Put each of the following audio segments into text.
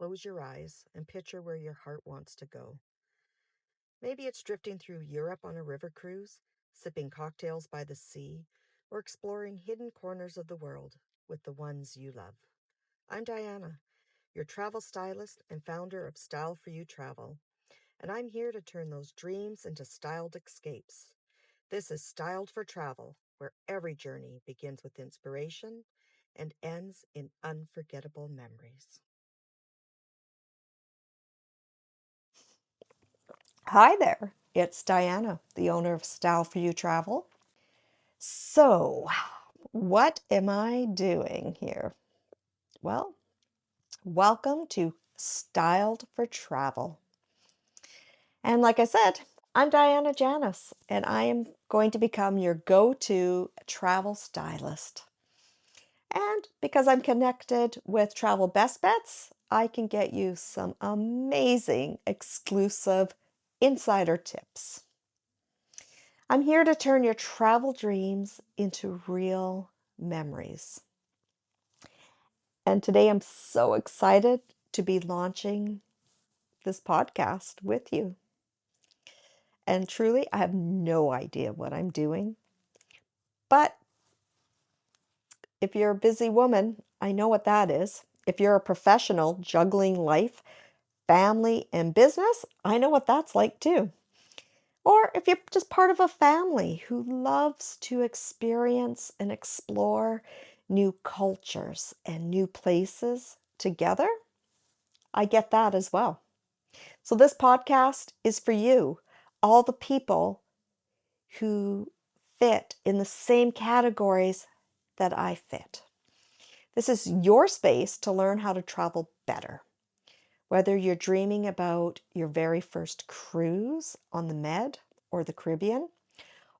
close your eyes and picture where your heart wants to go. Maybe it's drifting through Europe on a river cruise, sipping cocktails by the sea, or exploring hidden corners of the world with the ones you love. I'm Dianna, your travel stylist and founder of Style for You Travel, and I'm here to turn those dreams into styled escapes. This is Styled for Travel, where every journey begins with inspiration and ends in unforgettable memories. Hi there, it's Dianna, the owner of Style for You Travel. So, what am I doing here? Well, welcome to Styled for Travel. And like I said, I'm Dianna Janas, and I am going to become your go-to travel stylist. And because I'm connected with Travel Best Bets, I can get you some amazing exclusive insider tips. I'm here to turn your travel dreams into real memories. And today I'm so excited to be launching this podcast with you. And truly, I have no idea what I'm doing. But if you're a busy woman, I know what that is. If you're a professional juggling life, family, and business, I know what that's like too. Or if you're just part of a family who loves to experience and explore new cultures and new places together, I get that as well. So this podcast is for you, all the people who fit in the same categories that I fit. This is your space to learn how to travel better. Whether you're dreaming about your very first cruise on the Med or the Caribbean,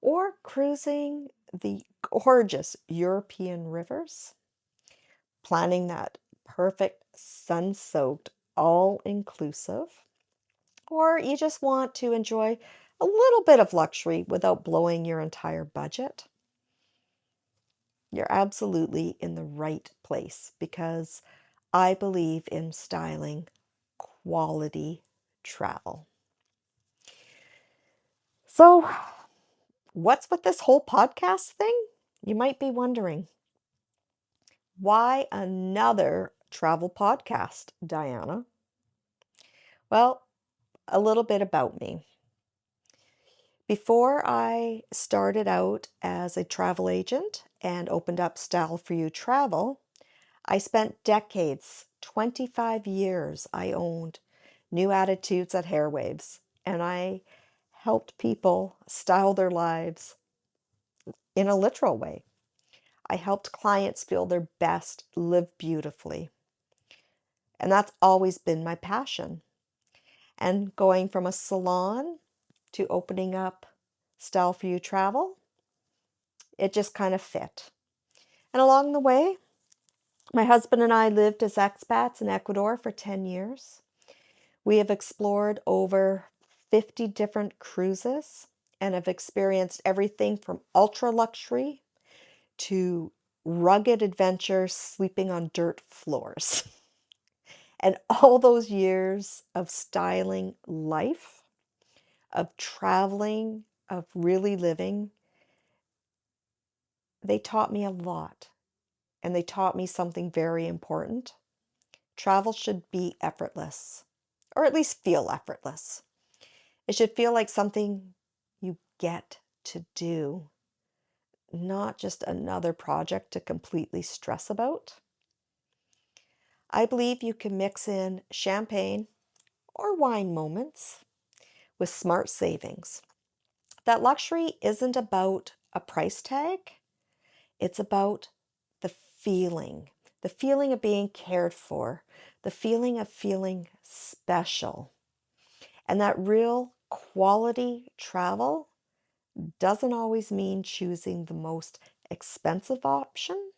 or cruising the gorgeous European rivers, planning that perfect sun-soaked all-inclusive, or you just want to enjoy a little bit of luxury without blowing your entire budget, you're absolutely in the right place because I believe in styling quality travel. So, what's with this whole podcast thing? You might be wondering. Why another travel podcast, Dianna? Well, a little bit about me. Before I started out as a travel agent and opened up Style for You Travel, I spent decades, 25 years, I owned New Attitudes at Hairwaves, and I helped people style their lives in a literal way. I helped clients feel their best, live beautifully. And that's always been my passion. And going from a salon to opening up Style for You Travel, it just kind of fit. And along the way, my husband and I lived as expats in Ecuador for 10 years. We have explored over 50 different cruises and have experienced everything from ultra luxury to rugged adventure sleeping on dirt floors. And all those years of styling life, of traveling, of really living, they taught me a lot. And they taught me something very important. Travel should be effortless, or at least feel effortless. It should feel like something you get to do, not just another project to completely stress about. I believe you can mix in champagne or wine moments with smart savings. That luxury isn't about a price tag. It's about the feeling of being cared for, the feeling of feeling special. And that real quality travel doesn't always mean choosing the most expensive option.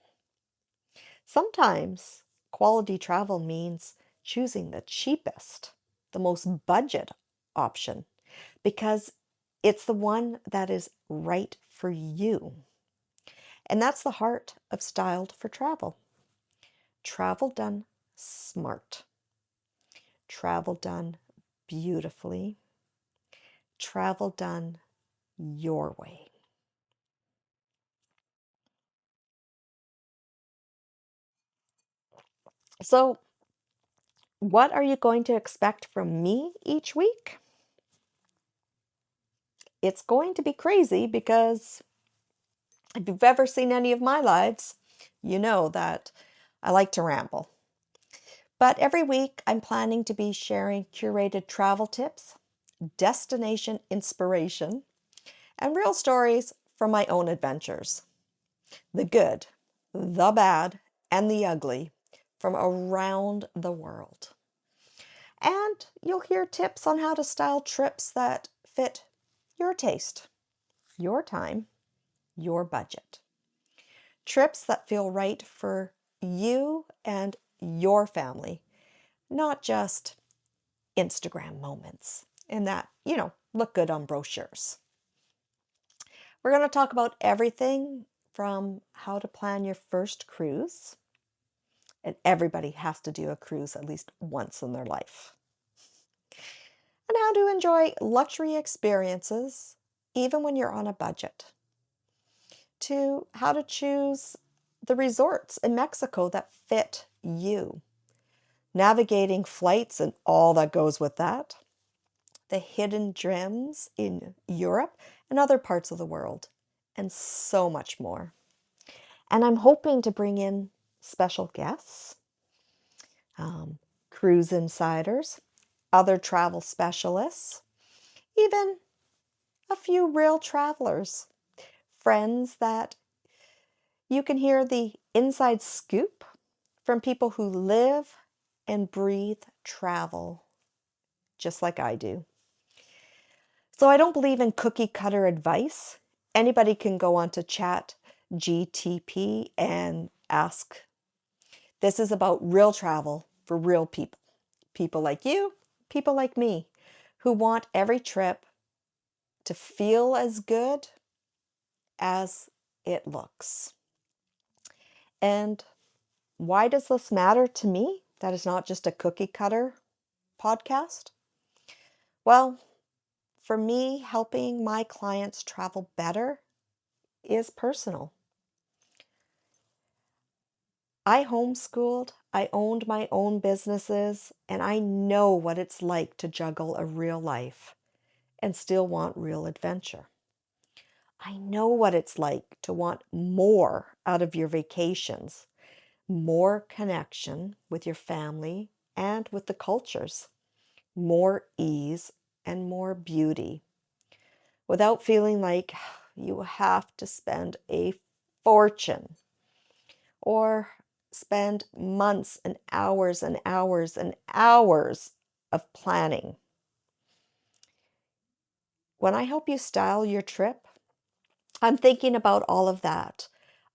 Sometimes quality travel means choosing the cheapest, the most budget option, because it's the one that is right for you. And that's the heart of Styled for Travel. Travel done smart. travel done beautifully, travel done your way. So, what are you going to expect from me each week? It's going to be crazy because if you've ever seen any of my lives, you know that I like to ramble. But every week, I'm planning to be sharing curated travel tips, destination inspiration, and real stories from my own adventures. The good, the bad, and the ugly from around the world. And you'll hear tips on how to style trips that fit your taste, your time, your budget. Trips that feel right for you and your family, not just Instagram moments and that, look good on brochures. We're going to talk about everything from how to plan your first cruise, and everybody has to do a cruise at least once in their life, and how to enjoy luxury experiences even when you're on a budget, to how to choose the resorts in Mexico that fit you, navigating flights and all that goes with that, the hidden gems in Europe and other parts of the world, and so much more. And I'm hoping to bring in special guests, cruise insiders, other travel specialists, even a few real travelers, friends that you can hear the inside scoop from people who live and breathe travel just like I do. So I don't believe in cookie cutter advice. Anybody can go onto Chat GTP and ask. This is about real travel for real people. People like you, people like me, who want every trip to feel as good as it looks. And why does this matter to me? That is not just a cookie cutter podcast. Well, for me, helping my clients travel better is personal. I homeschooled, I owned my own businesses, and I know what it's like to juggle a real life and still want real adventure. I know what it's like to want more out of your vacations, more connection with your family and with the cultures, more ease and more beauty, without feeling like you have to spend a fortune or spend months and hours and hours and hours of planning. When I help you style your trip, I'm thinking about all of that.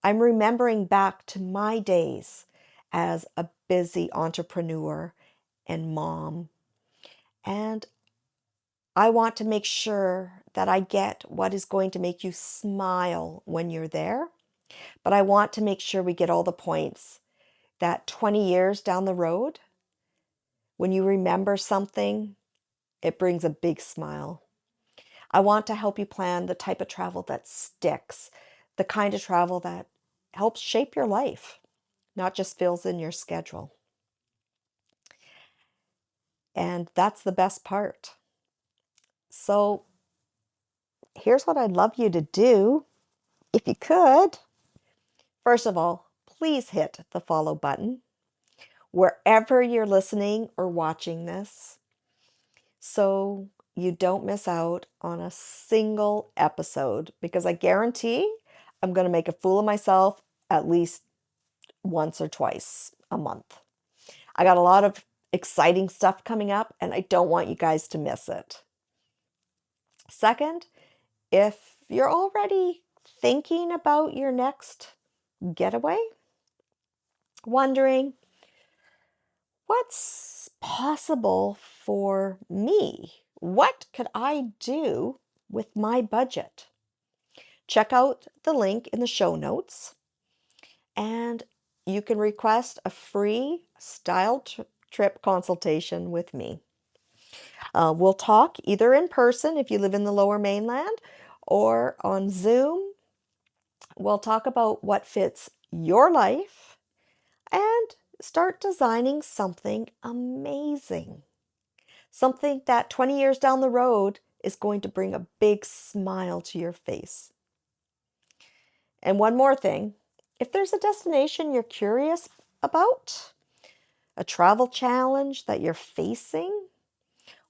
I'm remembering back to my days as a busy entrepreneur and mom. And I want to make sure that I get what is going to make you smile when you're there. But I want to make sure we get all the points that 20 years down the road, when you remember something, it brings a big smile. I want to help you plan the type of travel that sticks, the kind of travel that helps shape your life, not just fills in your schedule. And that's the best part. So here's what I'd love you to do, if you could. First of all, please hit the follow button wherever you're listening or watching this, so you don't miss out on a single episode, because I guarantee I'm going to make a fool of myself at least once or twice a month. I got a lot of exciting stuff coming up and I don't want you guys to miss it. Second, if you're already thinking about your next getaway, wondering what's possible for me, what could I do with my budget? Check out the link in the show notes, and you can request a free style trip consultation with me. We'll talk either in person if you live in the Lower Mainland or on Zoom. We'll talk about what fits your life and start designing something amazing. Something that 20 years down the road is going to bring a big smile to your face. And one more thing, if there's a destination you're curious about, a travel challenge that you're facing,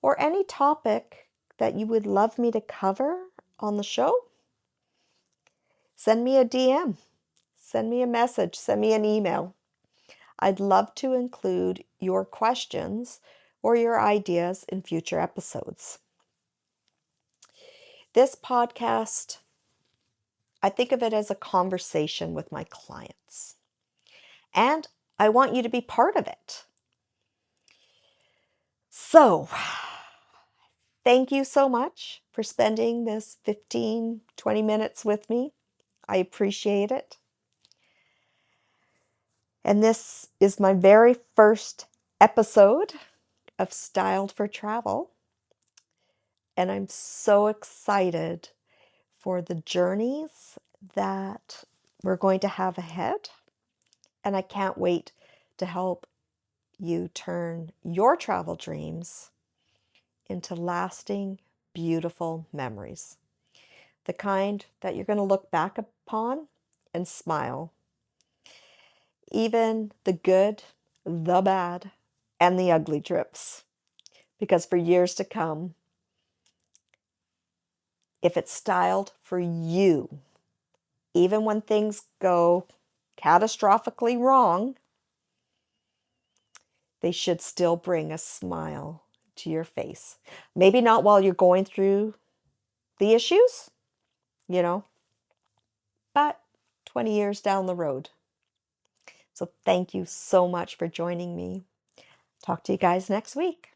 or any topic that you would love me to cover on the show, send me a DM, send me a message, send me an email. I'd love to include your questions or your ideas in future episodes. This podcast, I think of it as a conversation with my clients, and I want you to be part of it. So, thank you so much for spending this 15, 20 minutes with me. I appreciate it. And this is my very first episode of Styled for Travel. And I'm so excited for the journeys that we're going to have ahead. And I can't wait to help you turn your travel dreams into lasting, beautiful memories. The kind that you're going to look back upon and smile. Even the good, the bad, and the ugly trips. Because for years to come, if it's styled for you, even when things go catastrophically wrong, they should still bring a smile to your face. Maybe not while you're going through the issues, but 20 years down the road. So thank you so much for joining me. Talk to you guys next week.